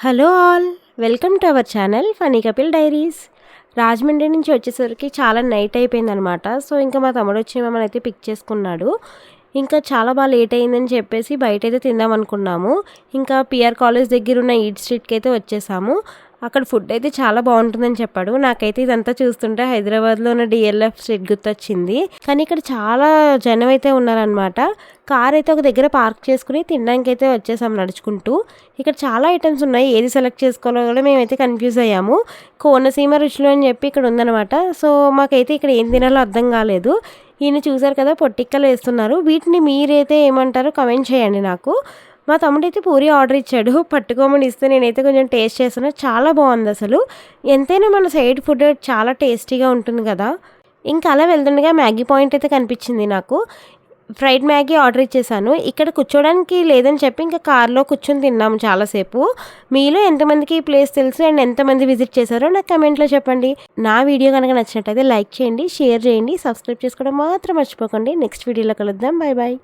Hello all, welcome to our channel funny Kapil diaries. Rajahmundry నుంచి వచ్చేసరికి చాలా నైట్ అయిపోయిందనమాట. సో ఇంకా మా తమ్ముడు వచ్చి మమ్మల్ని అయితే పిక్ చేసుకున్నాడు. ఇంకా చాలా బాగా లేట్ అయిందని చెప్పేసి బయట అయితే తిందాం అనుకున్నాము. ఇంకా పిఆర్ కాలేజ్ దగ్గర ఉన్న ఈట్ స్ట్రీట్కి అయితే వచ్చేసాము. అక్కడ ఫుడ్ అయితే చాలా బాగుంటుందని చెప్పాడు. నాకైతే ఇదంతా చూస్తుంటే హైదరాబాద్లో ఉన్న డిఎల్ఎఫ్ స్ట్రీట్ గుర్తొచ్చింది. కానీ ఇక్కడ చాలా జనం అయితే ఉన్నారనమాట. కార్ అయితే ఒక దగ్గర పార్క్ చేసుకుని తినడానికి అయితే వచ్చేసాం నడుచుకుంటూ. ఇక్కడ చాలా ఐటమ్స్ ఉన్నాయి, ఏది సెలెక్ట్ చేసుకోవాలో కూడా మేమైతే కన్ఫ్యూజ్ అయ్యాము. కోనసీమ రుచులు అని చెప్పి ఇక్కడ ఉందన్నమాట. సో మాకైతే ఇక్కడ ఏం తినాలో అర్థం కాలేదు. ఈయన చూసారు కదా, పొట్టిక్కలు వేస్తున్నారు. వీటిని మీరైతే ఏమంటారో కమెంట్ చేయండి నాకు. మా తమ్ముడైతే పూరి ఆర్డర్ ఇచ్చాడు, పట్టుకోమని ఇస్తే నేనైతే కొంచెం టేస్ట్ చేస్తున్నా. చాలా బాగుంది అసలు. ఎంతైనా మన సైడ్ ఫుడ్ చాలా టేస్టీగా ఉంటుంది కదా. ఇంకా అలా వెళ్తుండగా మ్యాగీ పాయింట్ అయితే కనిపించింది నాకు. ఫ్రైడ్ మ్యాగీ ఆర్డర్ ఇచ్చేసాను. ఇక్కడ కూర్చోడానికి లేదని చెప్పి ఇంకా కార్లో కూర్చొని తిన్నాము చాలాసేపు. మీలో ఎంతమందికి ఈ ప్లేస్ తెలుసు అండ్ ఎంతమంది విజిట్ చేశారో నాకు కమెంట్లో చెప్పండి. నా వీడియో కనుక నచ్చినట్టయితే లైక్ చేయండి, షేర్ చేయండి, సబ్స్క్రైబ్ చేసుకోవడం మాత్రం మర్చిపోకండి. నెక్స్ట్ వీడియోలో కలుద్దాం. Bye bye.